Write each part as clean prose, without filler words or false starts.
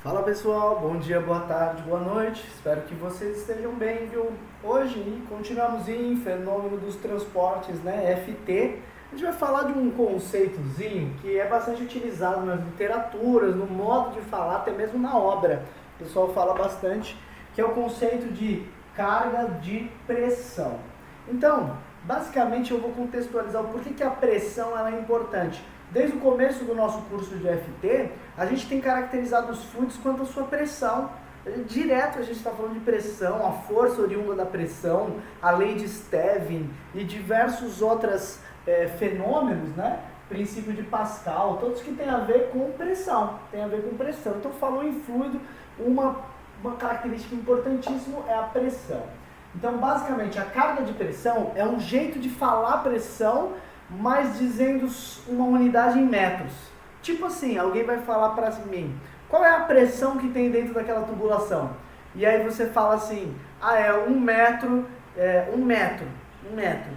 Fala pessoal, bom dia, boa tarde, boa noite, espero que vocês estejam bem, viu? Hoje continuamos em fenômeno dos transportes, né, FT. A gente vai falar de um conceitozinho que é bastante utilizado nas literaturas, no modo de falar, até mesmo na obra. O pessoal fala bastante, que é o conceito de carga de pressão. Então, basicamente eu vou contextualizar o porquê que a pressão ela é importante. Desde o começo do nosso curso de FT, a gente tem caracterizado os fluidos quanto à sua pressão. Direto a gente está falando de pressão, a força oriunda da pressão, a lei de Stevin e diversos outros fenômenos, né? Princípio de Pascal, todos que têm a ver com pressão. Então falou em fluido, uma característica importantíssima é a pressão. Então basicamente a carga de pressão é um jeito de falar pressão, mas dizendo uma unidade em metros. Tipo assim, alguém vai falar para mim, qual é a pressão que tem dentro daquela tubulação? E aí você fala assim, é um metro,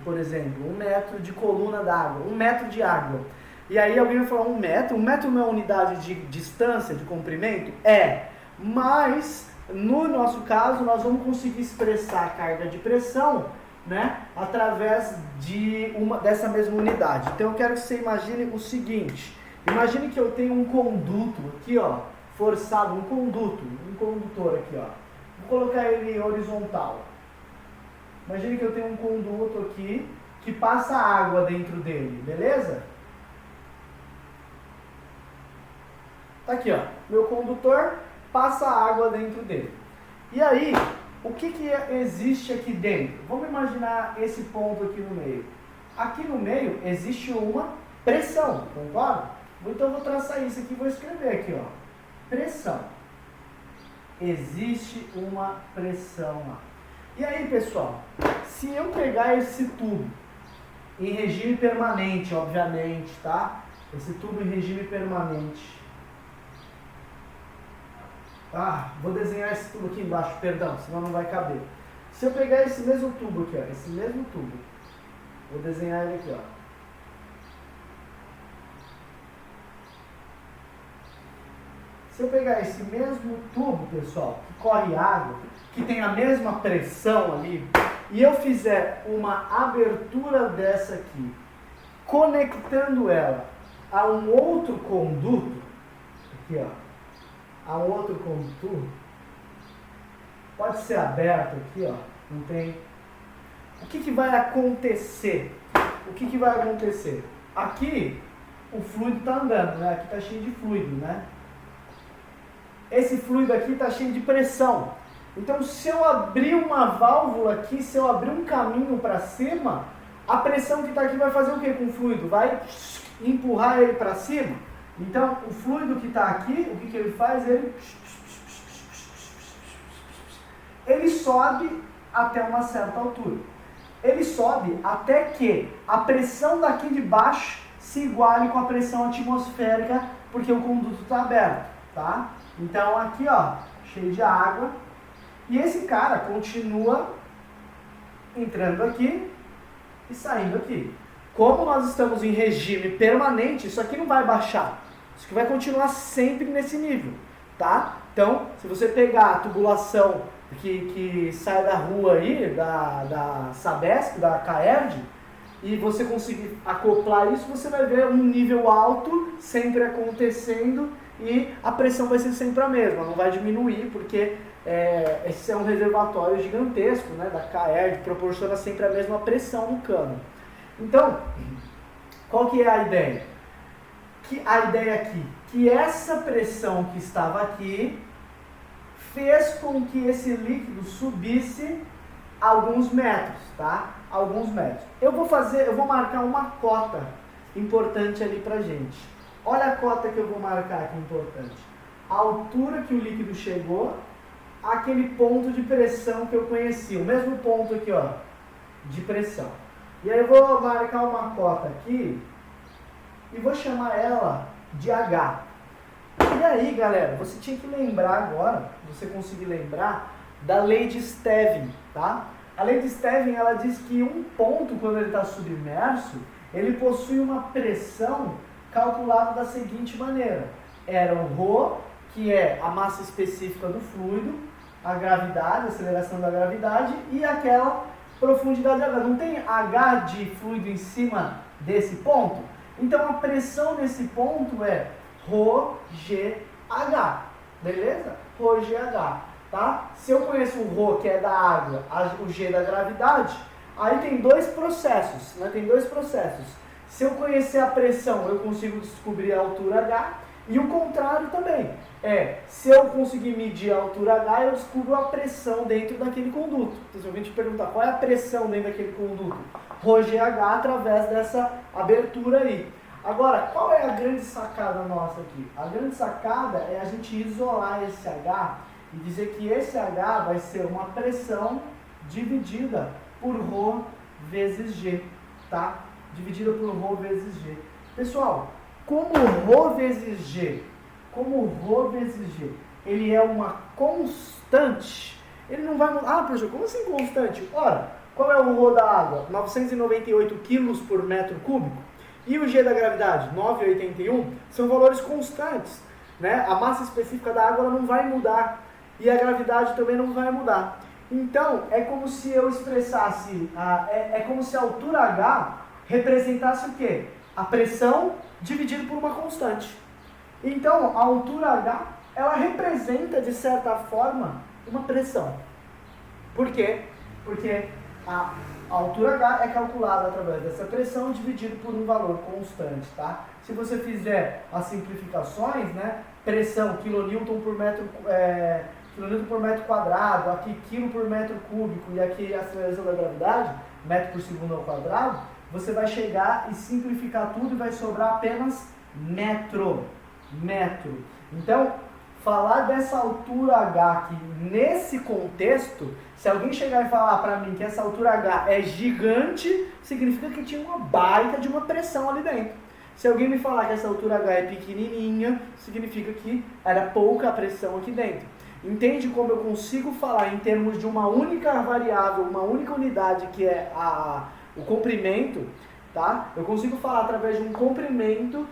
por exemplo, 1 metro de coluna d'água, 1 metro de água. E aí alguém vai falar 1 metro não é unidade de distância, de comprimento? Mas no nosso caso nós vamos conseguir expressar a carga de pressão, né, através dessa mesma unidade. Então eu quero que você imagine o seguinte, imagine que eu tenho um conduto aqui, ó, forçado, um condutor aqui, ó. Vou colocar ele horizontal. Imagine que eu tenho um conduto aqui que passa água dentro dele, beleza? Tá aqui, ó, meu condutor passa água dentro dele. E aí, o que existe aqui dentro? Vamos imaginar esse ponto aqui no meio. Aqui no meio existe uma pressão, concorda? Então eu vou traçar isso aqui e vou escrever aqui, ó. Pressão. Existe uma pressão lá. E aí, pessoal, se eu pegar esse tubo em regime permanente, obviamente, tá? Esse tubo em regime permanente. Vou desenhar esse tubo aqui embaixo, perdão, senão não vai caber. Se eu pegar esse mesmo tubo aqui, ó, esse mesmo tubo, vou desenhar ele aqui, ó. Se eu pegar esse mesmo tubo, pessoal, que corre água, que tem a mesma pressão ali, e eu fizer uma abertura dessa aqui, conectando ela a um outro conduto, aqui, ó, a outro condutor, pode ser aberto aqui, ó, não tem. O que vai acontecer? Aqui o fluido está andando, né? Aqui está cheio de fluido, né? Esse fluido aqui está cheio de pressão. Então, se eu abrir uma válvula aqui, se eu abrir um caminho para cima, a pressão que está aqui vai fazer o que com o fluido? Vai empurrar ele para cima? Então, o fluido que está aqui, o que ele faz? Ele sobe até uma certa altura. Ele sobe até que a pressão daqui de baixo se iguale com a pressão atmosférica, porque o conduto está aberto, tá? Então, aqui, ó, cheio de água. E esse cara continua entrando aqui e saindo aqui. Como nós estamos em regime permanente, isso aqui não vai baixar. Isso aqui vai continuar sempre nesse nível, tá? Então, se você pegar a tubulação que sai da rua aí, da Sabesp, da Caerd, e você conseguir acoplar isso, você vai ver um nível alto sempre acontecendo e a pressão vai ser sempre a mesma, não vai diminuir, porque esse é um reservatório gigantesco, né, da Caerd, proporciona sempre a mesma pressão no cano. Então, qual que é a ideia? Que essa pressão que estava aqui fez com que esse líquido subisse alguns metros, tá? Alguns metros. Eu vou marcar uma cota importante ali pra gente. Olha a cota que eu vou marcar aqui importante. A altura que o líquido chegou, aquele ponto de pressão que eu conheci, o mesmo ponto aqui, ó, de pressão. E aí eu vou marcar uma cota aqui e vou chamar ela de H. E aí, galera, você tinha que lembrar agora, você conseguir lembrar da lei de Stevin, tá? A lei de Stevin, ela diz que um ponto, quando ele está submerso, ele possui uma pressão calculada da seguinte maneira. Era o ρ que é a massa específica do fluido, a gravidade, a aceleração da gravidade e aquela profundidade H. Não tem H de fluido em cima desse ponto? Então a pressão nesse ponto é ρgh, beleza? ρgh, tá? Se eu conheço o ρ, que é da água, o g da gravidade, aí tem dois processos, né? Tem dois processos. Se eu conhecer a pressão, eu consigo descobrir a altura H, e o contrário também. Se eu conseguir medir a altura H, eu descubro a pressão dentro daquele conduto. Então, se alguém te perguntar qual é a pressão dentro daquele conduto, ρgh através dessa abertura aí. Agora, qual é a grande sacada nossa aqui? A grande sacada é a gente isolar esse H e dizer que esse H vai ser uma pressão dividida por ρ vezes G, tá? Dividida por ρ vezes G. Pessoal, como ρ vezes G, ele é uma constante, ele não vai mudar. Ah, professor, como assim constante? Ora, qual é o ρ da água? 998 kg por metro cúbico. E o G da gravidade? 9,81. São valores constantes, né? A massa específica da água ela não vai mudar. E a gravidade também não vai mudar. Então, é como se eu expressasse, é como se a altura H representasse o quê? A pressão dividido por uma constante. Então, a altura H, ela representa, de certa forma, uma pressão. Por quê? Porque a altura H é calculada através dessa pressão dividido por um valor constante, tá? Se você fizer as simplificações, né? Pressão, quilonewton por metro quadrado, aqui quilo por metro cúbico e aqui a aceleração da gravidade, metro por segundo ao quadrado, você vai chegar e simplificar tudo e vai sobrar apenas metro. Então, falar dessa altura H aqui nesse contexto, se alguém chegar e falar para mim que essa altura H é gigante, significa que tinha uma baita de uma pressão ali dentro. Se alguém me falar que essa altura H é pequenininha, significa que era pouca pressão aqui dentro. Entende como eu consigo falar em termos de uma única variável, uma única unidade que é o comprimento, tá? Eu consigo falar através de um comprimento,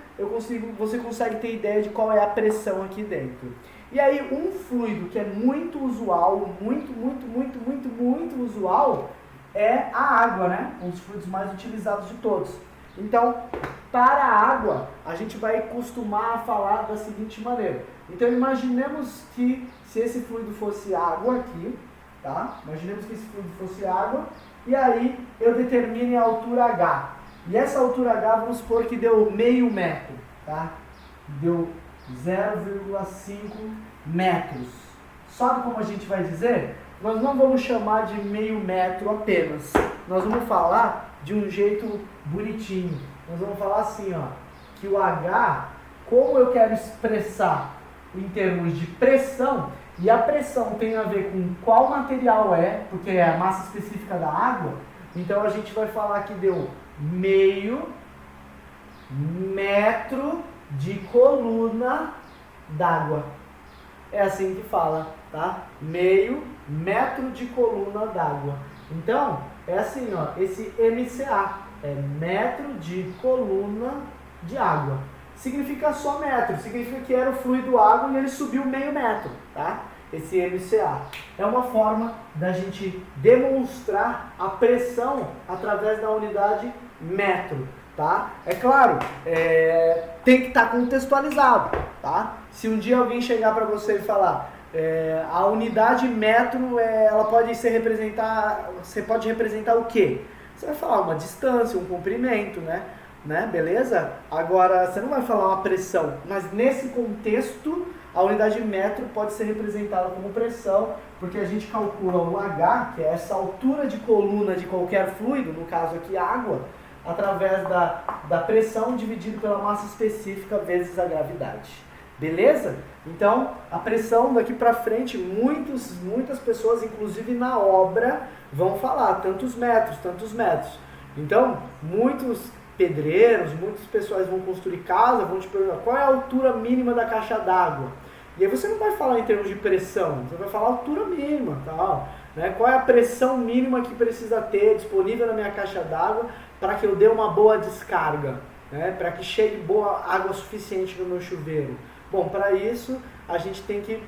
você consegue ter ideia de qual é a pressão aqui dentro. E aí um fluido que é muito usual, muito usual, é a água, né? Um dos fluidos mais utilizados de todos. Então, para a água, a gente vai costumar a falar da seguinte maneira. Então, imaginemos que se esse fluido fosse água aqui, tá? Imaginemos que esse fluido fosse água, e aí eu determine a altura H. E essa altura H, vamos supor que deu meio metro, tá? Deu 0,5 metros. Sabe como a gente vai dizer? Nós não vamos chamar de meio metro apenas. Nós vamos falar de um jeito bonitinho. Nós vamos falar assim, ó, que o H, como eu quero expressar em termos de pressão, e a pressão tem a ver com qual material é, porque é a massa específica da água, então a gente vai falar que deu meio metro de coluna d'água. É assim que fala, tá? Meio metro de coluna d'água. Então, é assim, ó, esse MCA é metro de coluna de água. Significa só metro, significa que era o fluido água e ele subiu meio metro, tá? Esse MCA. É uma forma da gente demonstrar a pressão através da unidade metro, tá? É claro, tem que estar contextualizado, tá? Se um dia alguém chegar para você e falar a unidade metro, ela pode ser você pode representar o quê? Você vai falar uma distância, um comprimento, né? Beleza? Agora, você não vai falar uma pressão, mas nesse contexto, a unidade metro pode ser representada como pressão, porque a gente calcula o H, que é essa altura de coluna de qualquer fluido, no caso aqui água, através da pressão dividido pela massa específica vezes a gravidade. Beleza? Então, a pressão daqui para frente, muitas pessoas, inclusive na obra, vão falar tantos metros. Então, muitos pedreiros, muitos pessoas vão construir casa, vão te perguntar qual é a altura mínima da caixa d'água. E aí você não vai falar em termos de pressão, você vai falar altura mínima, tal, né? Qual é a pressão mínima que precisa ter disponível na minha caixa d'água para que eu dê uma boa descarga, né? Para que chegue boa água suficiente no meu chuveiro. Bom, para isso a gente tem que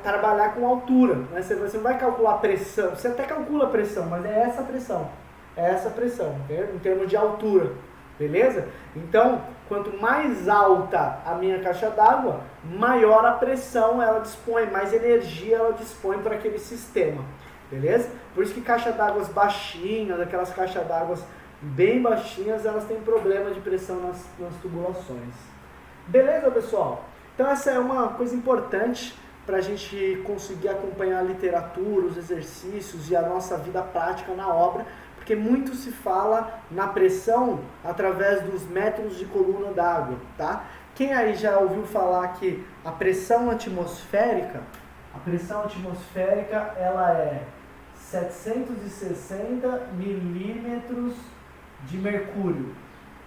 trabalhar com altura, né? Você não vai calcular pressão, você até calcula a pressão, mas é essa pressão, em termos de altura, beleza? Então, quanto mais alta a minha caixa d'água, maior a pressão ela dispõe, mais energia ela dispõe para aquele sistema, beleza? Por isso que caixa d'água baixinhas, aquelas caixas d'água bem baixinhas, elas têm problema de pressão nas tubulações. Beleza, pessoal? Então essa é uma coisa importante para a gente conseguir acompanhar a literatura, os exercícios e a nossa vida prática na obra, porque muito se fala na pressão através dos metros de coluna d'água, tá? Quem aí já ouviu falar que a pressão atmosférica ela é 760 milímetros de mercúrio.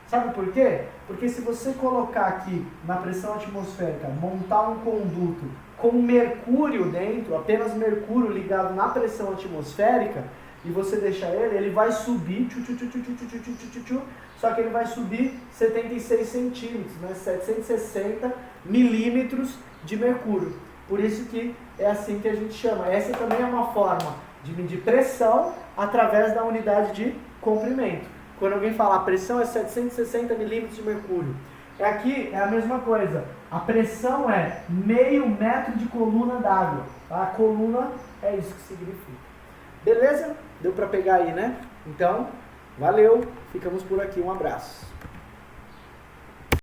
Sabe por quê? Porque se você colocar aqui na pressão atmosférica, montar um conduto com mercúrio dentro, apenas mercúrio ligado na pressão atmosférica, e você deixar ele vai subir, só que ele vai subir 76 centímetros, né? 760 milímetros de mercúrio. Por isso que é assim que a gente chama. Essa também é uma forma de medir pressão através da unidade de comprimento. Quando alguém fala a pressão é 760 milímetros de mercúrio. Aqui é a mesma coisa. A pressão é meio metro de coluna d'água. Tá? A coluna é isso que significa. Beleza? Deu para pegar aí, né? Então, valeu. Ficamos por aqui. Um abraço.